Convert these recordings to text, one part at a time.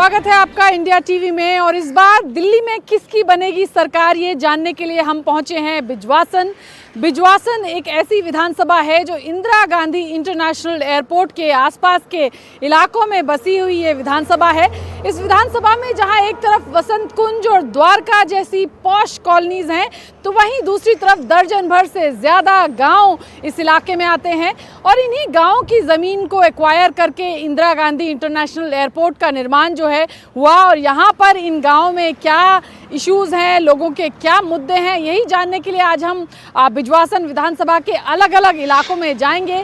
स्वागत है आपका इंडिया टीवी में। और इस बार दिल्ली में किसकी बनेगी सरकार, ये जानने के लिए हम पहुंचे हैं बिजवासन। बिजवासन एक ऐसी विधानसभा है जो इंदिरा गांधी इंटरनेशनल एयरपोर्ट के आसपास के इलाकों में बसी हुई ये विधानसभा है। इस विधानसभा में जहां एक तरफ वसंत कुंज और द्वारका जैसी पॉश कॉलोनीज हैं, तो वहीं दूसरी तरफ दर्जन भर से ज़्यादा गांव इस इलाके में आते हैं। और इन्हीं गाँव की ज़मीन को एक्वायर करके इंदिरा गांधी इंटरनेशनल एयरपोर्ट का निर्माण जो है हुआ। और यहाँ पर इन गाँव में क्या इश्यूज़ हैं, लोगों के क्या मुद्दे हैं, यही जानने के लिए आज हम बिजवासन विधानसभा के अलग अलग इलाकों में जाएंगे।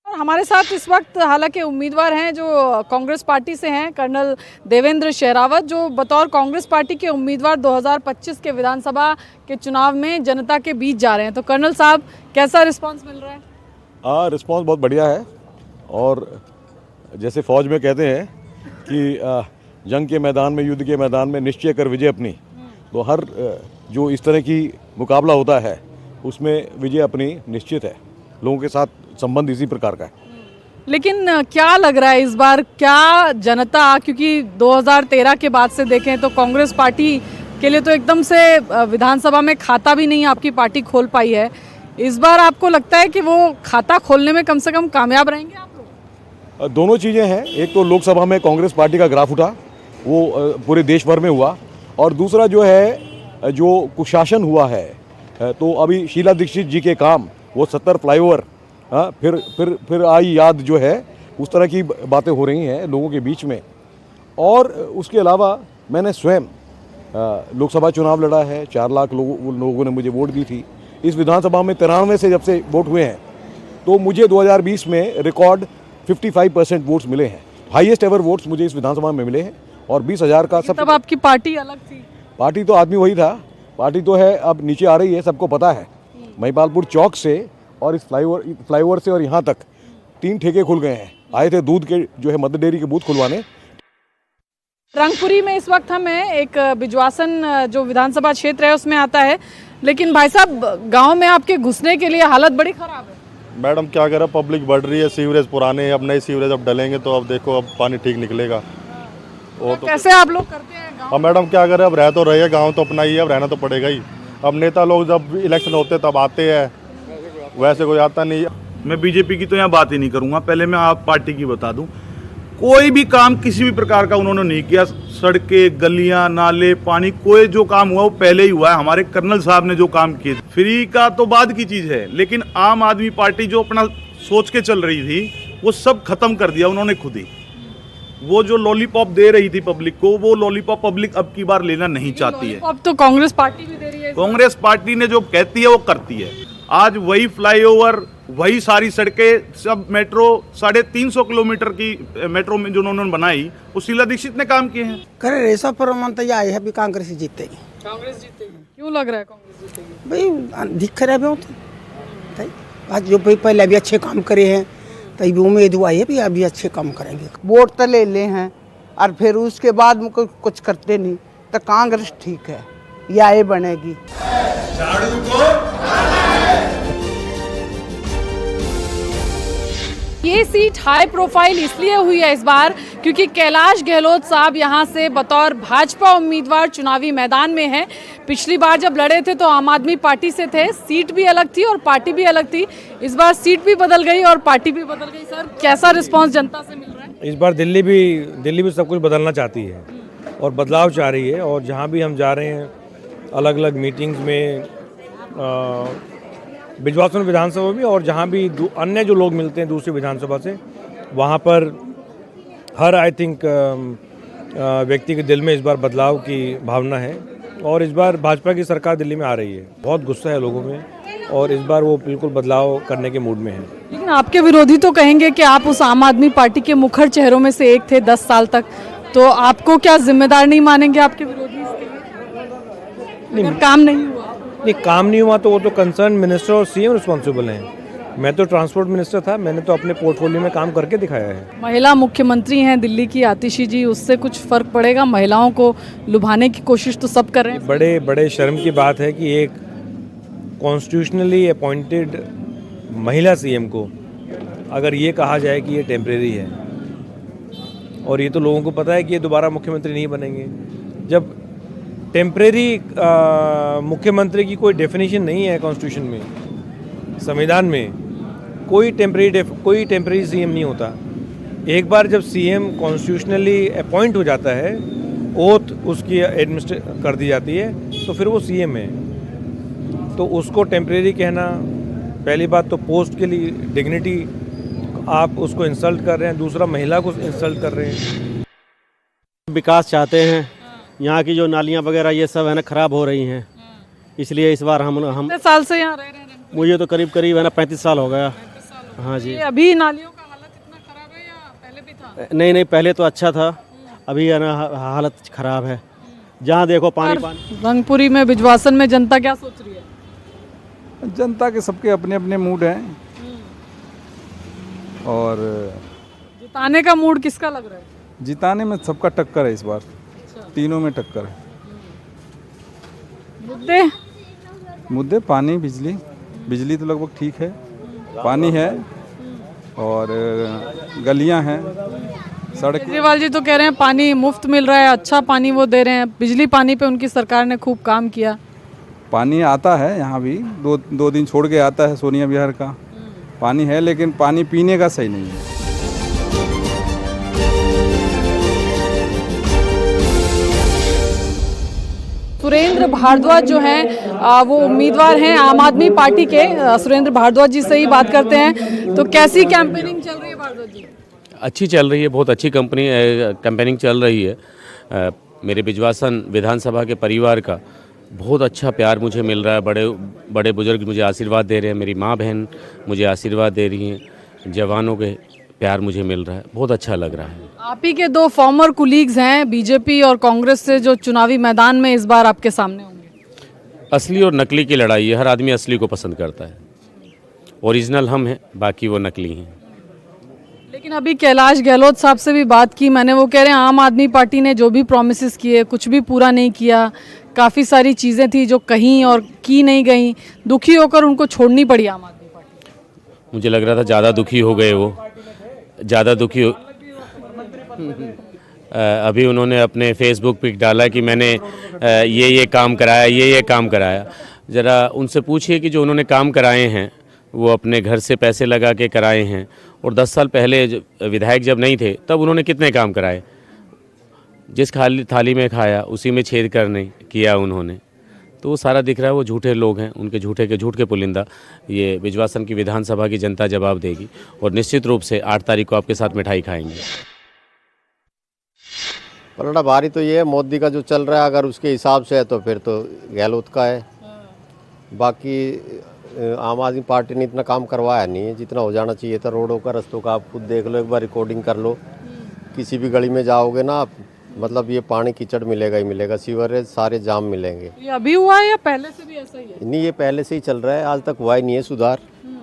और हमारे साथ इस वक्त हालांकि उम्मीदवार हैं जो कांग्रेस पार्टी से हैं, कर्नल देवेंद्र शेरावत, जो बतौर कांग्रेस पार्टी के उम्मीदवार 2025 के विधानसभा के चुनाव में जनता के बीच जा रहे हैं। तो कर्नल साहब, कैसा रिस्पांस मिल रहा है? रिस्पांस बहुत बढ़िया है। और जैसे फौज में कहते हैं कि जंग के मैदान में, युद्ध के मैदान में निश्चय कर विजय अपनी, तो हर जो इस तरह की मुकाबला होता है उसमें विजय अपनी निश्चित है। लोगों के साथ संबंध इसी प्रकार का है। लेकिन क्या लग रहा है इस बार, क्या जनता, क्योंकि 2013 के बाद से देखें तो कांग्रेस पार्टी के लिए तो एकदम से विधानसभा में खाता भी नहीं आपकी पार्टी खोल पाई है। इस बार आपको लगता है कि वो खाता खोलने में कम से कम कामयाब रहेंगे आप लोग? दोनों चीज़ें हैं। एक तो लोकसभा में कांग्रेस पार्टी का ग्राफ उठा, वो पूरे देश भर में हुआ। और दूसरा जो है, जो कुशासन हुआ है, तो अभी शीला दीक्षित जी के काम, वो 70 फ्लाईओवर, फिर आई याद जो है, उस तरह की बातें हो रही हैं लोगों के बीच में। और उसके अलावा मैंने स्वयं लोकसभा चुनाव लड़ा है। 4 लाख लोगों ने मुझे वोट दी थी। इस विधानसभा में 93 से जब से वोट हुए हैं, तो मुझे 2020 में रिकॉर्ड 55% वोट्स मिले हैं। हाईएस्ट एवर वोट्स मुझे इस विधानसभा में मिले हैं। और 20,000 का सब। तब आपकी पार्टी अलग थी? पार्टी तो आदमी वही था। पार्टी तो है, अब नीचे आ रही है, सबको पता है। महिपालपुर चौक से और इस फ्लाईओवर से और यहाँ तक 3 ठेके खुल गए हैं। आए थे दूध के जो है मध्य डेयरी के बूथ खुलवाने। रंगपुरी में इस वक्त हम हैं, एक बिजवासन जो विधानसभा क्षेत्र है उसमें आता है। लेकिन भाई साहब, गांव में आपके घुसने के लिए हालत बड़ी खराब है। मैडम क्या करें, पब्लिक बढ़ रही है, सीवरेज पुराने हैं, अब नए सीवरेज अब डलेंगे तो अब देखो अब पानी ठीक निकलेगा। और तो कैसे आप लोग करते हैं गाँव? अब मैडम क्या करें, अब रह तो रहे, गांव तो अपना ही है, अब रहना तो पड़ेगा ही। अब नेता लोग जब इलेक्शन होते तब आते हैं, वैसे कोई आता नहीं। मैं बीजेपी की तो यहाँ बात ही नहीं करूँगा। पहले मैं आप पार्टी की बता दूँ, कोई भी काम किसी भी प्रकार का उन्होंने नहीं किया। सड़कें, गलियां, नाले, पानी, कोई जो काम हुआ वो पहले ही हुआ है। हमारे कर्नल साहब ने जो काम किए, फ्री का तो बाद की चीज़ है, लेकिन आम आदमी पार्टी जो अपना सोच के चल रही थी वो सब खत्म कर दिया उन्होंने खुद ही। वो जो लॉलीपॉप दे रही थी पब्लिक को, वो लॉलीपॉप पब्लिक अब की बार लेना नहीं चाहती है। अब तो कांग्रेस पार्टी भी दे रही है। कांग्रेस पार्टी ने जो कहती है वो करती है। आज वही फ्लाईओवर, वही सारी सड़कें, सब मेट्रो, 350 किलोमीटर की मेट्रो में जो उन्होंने बनाई, वो शीला दीक्षित ने काम किए हैं। करे ऐसा प्रमाण तो आए है भी कांग्रेस जीतेगी। कांग्रेस जीतेगी? क्यों लग रहा है कांग्रेस जीतेगी? भाई दिख रहा है आज जो भाई पहले भी अच्छे काम करे हैं, तो भी उम्मीद हुआ है भी अभी अच्छे काम करेंगे। वोट तो ले ले हैं और फिर उसके बाद कुछ करते नहीं, तो कांग्रेस ठीक है, या ये बनेगी। ये सीट हाई प्रोफाइल इसलिए हुई है इस बार क्योंकि कैलाश गहलोत साहब यहाँ से बतौर भाजपा उम्मीदवार चुनावी मैदान में हैं। पिछली बार जब लड़े थे तो आम आदमी पार्टी से थे, सीट भी अलग थी और पार्टी भी अलग थी। इस बार सीट भी बदल गई और पार्टी भी बदल गई। सर, कैसा रिस्पांस जनता से मिल रहा है? इस बार दिल्ली भी सब कुछ बदलना चाहती है और बदलाव चाह रही है। और जहाँ भी हम जा रहे हैं अलग अलग मीटिंग्स में, बिजवासन विधानसभा में, और जहाँ भी अन्य जो लोग मिलते हैं दूसरी विधानसभा से, वहाँ पर हर आई थिंक व्यक्ति के दिल में इस बार बदलाव की भावना है। और इस बार भाजपा की सरकार दिल्ली में आ रही है। बहुत गुस्सा है लोगों में और इस बार वो बिल्कुल बदलाव करने के मूड में है। लेकिन आपके विरोधी तो कहेंगे कि आप उस आम आदमी पार्टी के मुखर चेहरों में से एक थे 10 साल तक, तो आपको क्या जिम्मेदार नहीं मानेंगे आपके विरोधी इसके लिए? अगर काम नहीं हुआ? नहीं, काम नहीं हुआ तो वो तो कंसर्न मिनिस्टर और सीएम रिस्पॉन्सिबल हैं। मैं तो ट्रांसपोर्ट मिनिस्टर था, मैंने तो अपने पोर्टफोलियो में काम करके दिखाया है। महिला मुख्यमंत्री हैं दिल्ली की आतिशी जी, उससे कुछ फर्क पड़ेगा? महिलाओं को लुभाने की कोशिश तो सब कर रहे हैं। बड़े शर्म की बात है कि एक कॉन्स्टिट्यूशनली अपॉइंटेड महिला सीएम को अगर ये कहा जाए कि ये टेम्परेरी है, और ये तो लोगों को पता है कि ये दोबारा मुख्यमंत्री नहीं बनेंगे। जब टेम्परेरी मुख्यमंत्री की कोई डेफिनेशन नहीं है कॉन्स्टिट्यूशन में, संविधान में कोई टेम्परेरी सीएम नहीं होता। एक बार जब सीएम कॉन्स्टिट्यूशनली अपॉइंट हो जाता है, ओथ उसकी एडमिनिस्ट्रेट कर दी जाती है, तो फिर वो सीएम है। तो उसको टेम्परेरी कहना, पहली बात तो पोस्ट के लिए डिग्निटी आप उसको इंसल्ट कर रहे हैं, दूसरा महिला को इंसल्ट कर रहे हैं। विकास चाहते हैं, यहाँ की जो नालियाँ वगैरह ये सब है ना खराब हो रही हैं, इसलिए इस बार हम कितने साल से यहाँ रह रहे हैं? मुझे तो करीब है ना 35 साल हो गया। हाँ जी। अभी नालियों का हालत इतना खराब है या पहले भी था? नहीं, पहले तो अच्छा था, अभी है ना हालत खराब है। जहाँ देखो पानी। रंगपुरी में बिजवासन में जनता क्या सोच रही है? जनता के सबके अपने अपने मूड हैं और जिताने का मूड किसका लग रहा है? जिताने में सबका टक्कर है इस बार। तीनों में टक्कर है। मुद्दे पानी, बिजली तो लगभग ठीक है, पानी है और गलियां हैं, सड़क। केजरीवाल जी तो कह रहे हैं पानी मुफ्त मिल रहा है, अच्छा पानी वो दे रहे हैं। बिजली पानी पे उनकी सरकार ने खूब काम किया। पानी आता है यहाँ भी, दो दिन छोड़ के आता है सोनिया विहार का पानी है, लेकिन पानी पीने का सही नहीं है। सुरेंद्र भारद्वाज जो हैं वो उम्मीदवार हैं आम आदमी पार्टी के। सुरेंद्र भारद्वाज जी से ही बात करते हैं। तो कैसी कैंपेनिंग चल रही है भारद्वाज जी? अच्छी चल रही है, बहुत अच्छी कैंपेनिंग चल रही है। मेरे बिजवासन विधानसभा के परिवार का बहुत अच्छा प्यार मुझे मिल रहा है। बड़े बुजुर्ग मुझे आशीर्वाद दे रहे हैं, मेरी माँ बहन मुझे आशीर्वाद दे रही हैं, जवानों के प्यार मुझे मिल रहा है, बहुत अच्छा लग रहा है। आप ही के दो फॉर्मर कुलीग्स हैं बीजेपी और कांग्रेस से, जो चुनावी मैदान में इस बार आपके सामने होंगे। असली और नकली की लड़ाई है, हर आदमी असली को पसंद करता है। ओरिजिनल हम हैं, बाकी वो नकली हैं। लेकिन अभी कैलाश गहलोत साहब से भी बात की मैंने, वो कह रहे हैं आम आदमी पार्टी ने जो भी प्रॉमिसेस किए कुछ भी पूरा नहीं किया। काफ़ी सारी चीज़ें थी जो कहीं और की नहीं गई, दुखी होकर उनको छोड़नी पड़ी आम आदमी पार्टी। मुझे लग रहा था ज़्यादा दुखी हो गए वो, ज़्यादा दुखी हो। अभी उन्होंने अपने फेसबुक पे डाला कि मैंने ये काम कराया, ये काम कराया। ज़रा उनसे पूछिए कि जो उन्होंने काम कराए हैं वो अपने घर से पैसे लगा के कराए हैं, और 10 साल पहले विधायक जब नहीं थे तब उन्होंने कितने काम कराए। जिस थाली में खाया उसी में छेद करने किया उन्होंने, तो वो सारा दिख रहा है। वो झूठे लोग हैं, उनके झूठ के पुलिंदा ये बिजवासन की विधानसभा की जनता जवाब देगी, और निश्चित रूप से 8 तारीख को आपके साथ मिठाई खाएंगे। पलड़ा भारी तो ये है, मोदी का जो चल रहा है अगर उसके हिसाब से है तो फिर तो गहलोत का है। बाकी आम आदमी पार्टी ने इतना काम करवाया नहीं है जितना हो जाना चाहिए था। रोडों का, रस्तों का आप खुद देख लो, एक बार रिकॉर्डिंग कर लो। किसी भी गली में जाओगे ना आप, मतलब ये पानी कीचड़ मिलेगा ही मिलेगा, सीवरेज सारे जाम मिलेंगे। ये अभी हुआ है या पहले से भी ऐसा ही है? नहीं, ये पहले से ही चल रहा है, आज तक हुआ ही नहीं है सुधार।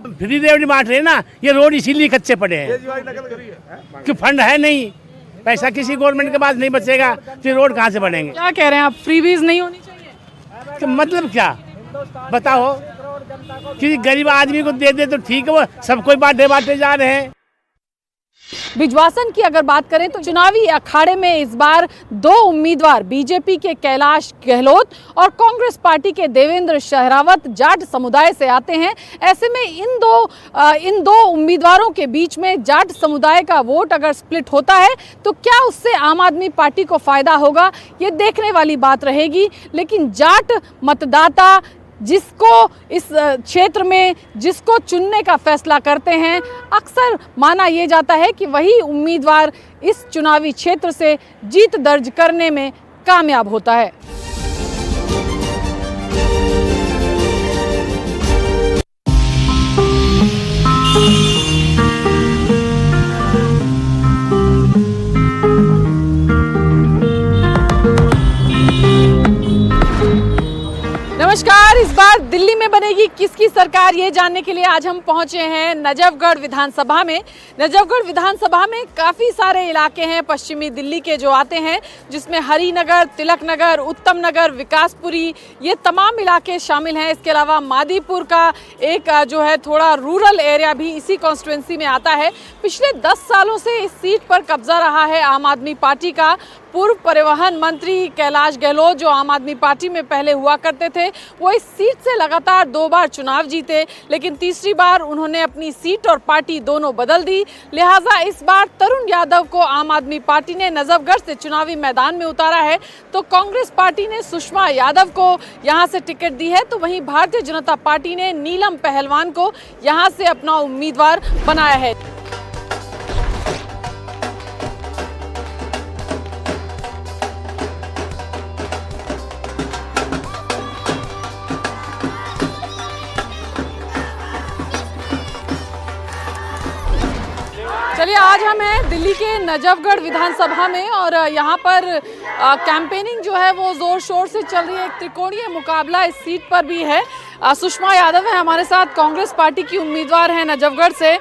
फ्री रेवड़ी बांट रहे ना, ये रोड इसीलिए कच्चे पड़े हैं कि फंड है नहीं, पैसा किसी गवर्नमेंट के पास नहीं बचेगा, फिर रोड कहाँ से बनेंगे? क्या कह रहे हैं आप, फ्रीबीज नहीं होनी चाहिए? तो मतलब क्या बताओ, किसी गरीब आदमी को दे दे तो ठीक है, वो सबको बांटे जा रहे हैं। बिजवासन की अगर बात करें तो चुनावी अखाड़े में इस बार दो उम्मीदवार, बीजेपी के कैलाश गहलोत और कांग्रेस पार्टी के देवेंद्र शहरावत जाट समुदाय से आते हैं। ऐसे में इन दो उम्मीदवारों के बीच में जाट समुदाय का वोट अगर स्प्लिट होता है तो क्या उससे आम आदमी पार्टी को फायदा होगा, ये देखने वाली बात रहेगी। लेकिन जाट मतदाता जिसको इस क्षेत्र में जिसको चुनने का फैसला करते हैं, अक्सर माना यह जाता है कि वही उम्मीदवार इस चुनावी क्षेत्र से जीत दर्ज करने में कामयाब होता है। नमस्कार। इस बार दिल्ली में बनेगी किसकी सरकार, ये जानने के लिए आज हम पहुंचे हैं नजफगढ़ विधानसभा में। नजफगढ़ विधानसभा में काफ़ी सारे इलाके हैं पश्चिमी दिल्ली के जो आते हैं, जिसमें हरिनगर, तिलक नगर, उत्तम नगर, विकासपुरी, ये तमाम इलाके शामिल हैं। इसके अलावा मादीपुर का एक जो है थोड़ा रूरल एरिया भी इसी कॉन्स्टिट्यूंसी में आता है। पिछले 10 सालों से इस सीट पर कब्जा रहा है आम आदमी पार्टी का। पूर्व परिवहन मंत्री कैलाश गहलोत, जो आम आदमी पार्टी में पहले हुआ करते थे, वो इस सीट से लगातार 2 बार चुनाव जीते, लेकिन तीसरी बार उन्होंने अपनी सीट और पार्टी दोनों बदल दी। लिहाजा इस बार तरुण यादव को आम आदमी पार्टी ने नजफगढ़ से चुनावी मैदान में उतारा है। तो कांग्रेस पार्टी ने सुषमा यादव को यहाँ से टिकट दी है, तो वहीं भारतीय जनता पार्टी ने नीलम पहलवान को यहाँ से अपना उम्मीदवार बनाया है। चलिए, आज हम हैं दिल्ली के नजफगढ़ विधानसभा में और यहाँ पर कैंपेनिंग जो है वो ज़ोर शोर से चल रही है। एक त्रिकोणीय मुकाबला इस सीट पर भी है। सुषमा यादव है हमारे साथ, कांग्रेस पार्टी की उम्मीदवार हैं नजफगढ़ से।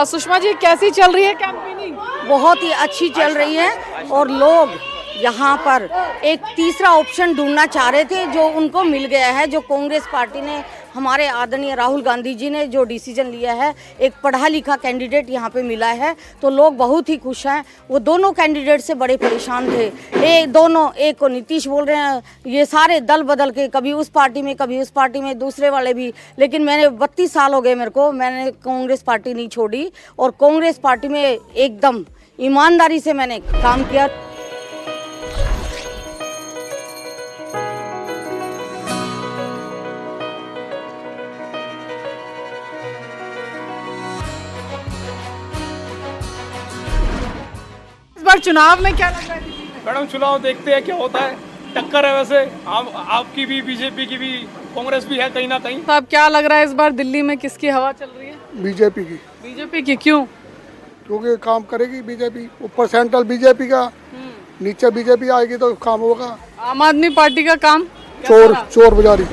सुषमा जी, कैसी चल रही है कैंपेनिंग? बहुत ही अच्छी चल रही है और लोग यहाँ पर एक तीसरा ऑप्शन ढूंढना चाह रहे थे, जो उनको मिल गया है। जो कांग्रेस पार्टी ने, हमारे आदरणीय राहुल गांधी जी ने जो डिसीजन लिया है, एक पढ़ा लिखा कैंडिडेट यहाँ पे मिला है, तो लोग बहुत ही खुश हैं। वो दोनों कैंडिडेट से बड़े परेशान थे। एक को नीतीश बोल रहे हैं, ये सारे दल बदल के, कभी उस पार्टी में कभी उस पार्टी में, दूसरे वाले भी। लेकिन मैंने 32 साल हो गए मेरे को, मैंने कांग्रेस पार्टी नहीं छोड़ी और कांग्रेस पार्टी में एकदम ईमानदारी से मैंने काम किया। इस बार चुनाव में क्या लग रहा है? मैडम, चुनाव देखते हैं क्या होता है। टक्कर है वैसे, आपकी भी, बीजेपी की भी, कांग्रेस भी है कहीं ना कहीं। साहब, क्या लग रहा है इस बार दिल्ली में किसकी हवा चल रही है? बीजेपी की। बीजेपी की, क्यों? क्योंकि काम करेगी बीजेपी। ऊपर सेंट्रल बीजेपी का, नीचे बीजेपी आएगी तो काम होगा। आम आदमी पार्टी का काम चोर बाजारी।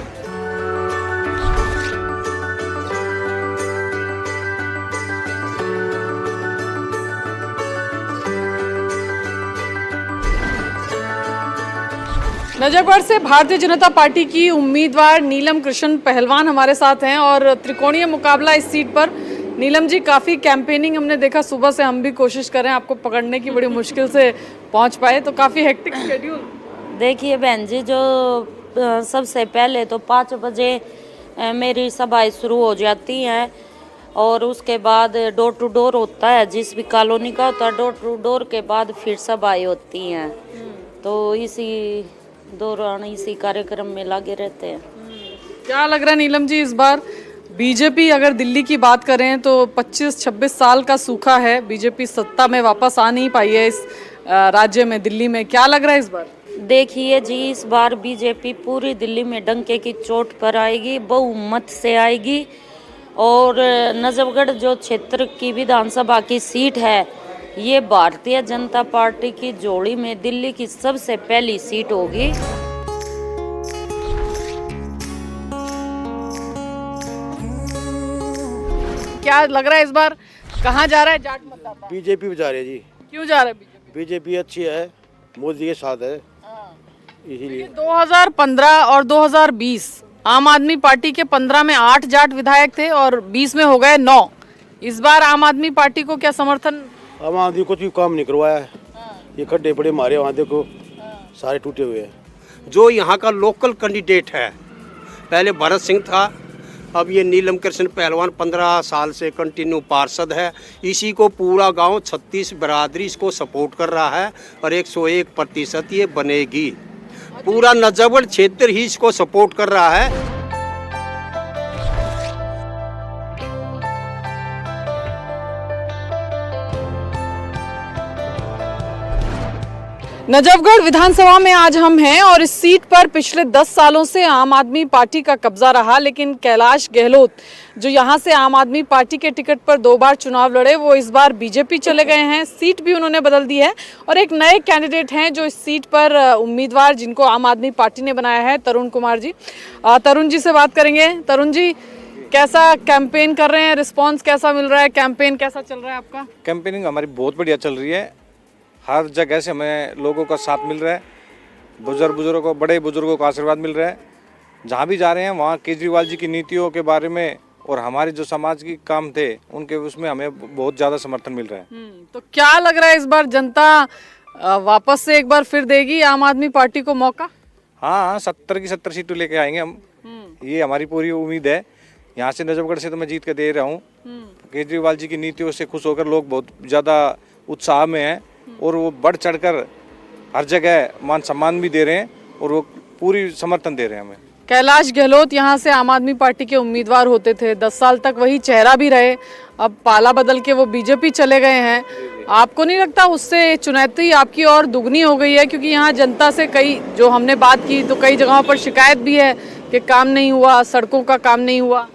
नजफगढ़ से भारतीय जनता पार्टी की उम्मीदवार नीलम कृष्ण पहलवान हमारे साथ हैं और त्रिकोणीय मुकाबला इस सीट पर। नीलम जी, काफ़ी कैंपेनिंग हमने देखा, सुबह से हम भी कोशिश कर रहे हैं आपको पकड़ने की, बड़ी मुश्किल से पहुंच पाए, तो काफ़ी हेक्टिक शेड्यूल। देखिए बहन जी, जो सबसे पहले तो 5 बजे मेरी सभाएं शुरू हो जाती हैं और उसके बाद डोर टू डोर होता है, जिस भी कॉलोनी का होता है। डोर टू डोर के बाद फिर सभाएं होती हैं, तो इसी दौरान इसी कार्यक्रम में लगे रहते हैं। क्या लग रहा है नीलम जी, इस बार बीजेपी, अगर दिल्ली की बात करें तो 25-26 साल का सूखा है, बीजेपी सत्ता में वापस आ नहीं पाई है इस राज्य में, दिल्ली में, क्या लग रहा है इस बार? देखिए जी, इस बार बीजेपी पूरी दिल्ली में डंके की चोट पर आएगी, बहुमत से आएगी। और नजफगढ़ जो क्षेत्र की विधानसभा की सीट है, ये भारतीय जनता पार्टी की जोड़ी में दिल्ली की सबसे पहली सीट होगी। क्या लग रहा है इस बार कहाँ जा रहा है जाट मतदाता? बीजेपी में जा रही है जी। क्यों जा रहा है बीजेपी अच्छी है, मोदी के साथ है, इसीलिए। 2015 और 2020 आम आदमी पार्टी के 15 में 8 जाट विधायक थे और 20 में हो गए 9। इस बार आम आदमी पार्टी को क्या समर्थन? आम आदमी कुछ भी काम नहीं करवाया है, ये खड्डे पड़े मारे, वहाँ देखो सारे टूटे हुए हैं। जो यहाँ का लोकल कैंडिडेट है, पहले भरत सिंह था, अब ये नीलम कृष्ण पहलवान 15 साल से कंटिन्यू पार्षद है। इसी को पूरा गांव 36 बरादरी इसको सपोर्ट कर रहा है और 101% ये बनेगी। पूरा नजफगढ़ क्षेत्र ही इसको सपोर्ट कर रहा है। नजफगढ़ विधानसभा में आज हम हैं और इस सीट पर पिछले 10 सालों से आम आदमी पार्टी का कब्जा रहा, लेकिन कैलाश गहलोत जो यहां से आम आदमी पार्टी के टिकट पर 2 बार चुनाव लड़े, वो इस बार बीजेपी चले गए हैं। सीट भी उन्होंने बदल दी है और एक नए कैंडिडेट हैं जो इस सीट पर उम्मीदवार, जिनको आम आदमी पार्टी ने बनाया है, तरुण कुमार जी। तरुण जी से बात करेंगे। तरुण जी, कैसा कैंपेन कर रहे हैं, रिस्पॉन्स कैसा मिल रहा है, कैंपेन कैसा चल रहा है आपका? कैंपेनिंग हमारी बहुत बढ़िया चल रही है। हर जगह से हमें लोगों का साथ मिल रहा है, बुजुर्गों को, बड़े बुजुर्गों का आशीर्वाद मिल रहा है। जहाँ भी जा रहे हैं वहाँ केजरीवाल जी की नीतियों के बारे में और हमारे जो समाज की काम थे उनके, उसमें हमें बहुत ज़्यादा समर्थन मिल रहा है। तो क्या लग रहा है इस बार जनता वापस से एक बार फिर देगी आम आदमी पार्टी को मौका? हाँ, 70 की 70 सीटें लेके आएंगे हम, ये हमारी पूरी उम्मीद है। यहाँ से नजफगढ़ से तो मैं जीत कर दे रहा हूँ। केजरीवाल जी की नीतियों से खुश होकर लोग बहुत ज़्यादा उत्साह में हैं और वो बढ़ चढ़कर हर जगह मान सम्मान भी दे रहे हैं और वो पूरी समर्थन दे रहे हैं हमें। कैलाश गहलोत यहाँ से आम आदमी पार्टी के उम्मीदवार होते थे, 10 साल तक वही चेहरा भी रहे, अब पाला बदल के वो बीजेपी चले गए हैं। आपको नहीं लगता उससे चुनौती आपकी और दुगनी हो गई है? क्योंकि यहाँ जनता से कई, जो हमने बात की तो कई जगहों पर शिकायत भी है कि काम नहीं हुआ, सड़कों का काम नहीं हुआ।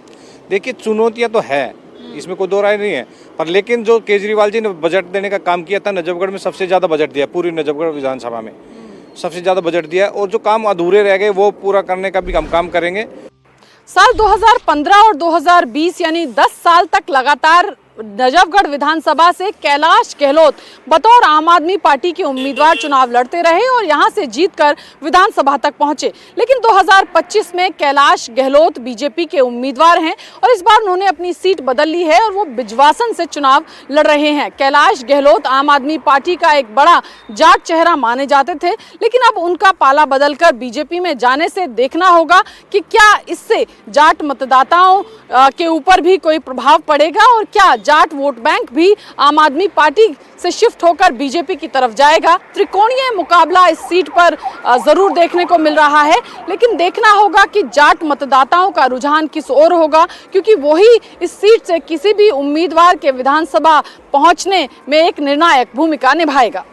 देखिए, चुनौतियाँ तो है, इसमें कोई दो राय नहीं है, पर लेकिन जो केजरीवाल जी ने बजट देने का काम किया था, नजफगढ़ में सबसे ज़्यादा बजट दिया, पूरी नजफगढ़ विधानसभा में सबसे ज़्यादा बजट दिया, और जो काम अधूरे रह गए वो पूरा करने का भी हम काम करेंगे। साल 2015 और 2020 यानी 10 साल तक लगातार नजफगढ़ विधानसभा से कैलाश गहलोत बतौर आम आदमी पार्टी के उम्मीदवार चुनाव लड़ते रहे और यहां से जीतकर विधानसभा तक पहुंचे। लेकिन 2025 में कैलाश गहलोत बीजेपी के उम्मीदवार हैं और इस बार उन्होंने अपनी सीट बदल ली है और वो बिजवासन से चुनाव लड़ रहे हैं। कैलाश गहलोत आम आदमी पार्टी का एक बड़ा जाट चेहरा माने जाते थे, लेकिन अब उनका पाला बदलकर बीजेपी में जाने से देखना होगा कि क्या इससे जाट मतदाताओं के ऊपर भी कोई प्रभाव पड़ेगा और क्या जाट वोट बैंक भी आम आदमी पार्टी से शिफ्ट होकर बीजेपी की तरफ जाएगा। त्रिकोणीय मुकाबला इस सीट पर जरूर देखने को मिल रहा है, लेकिन देखना होगा कि जाट मतदाताओं का रुझान किस ओर होगा, क्योंकि वही इस सीट से किसी भी उम्मीदवार के विधानसभा पहुंचने में एक निर्णायक भूमिका निभाएगा।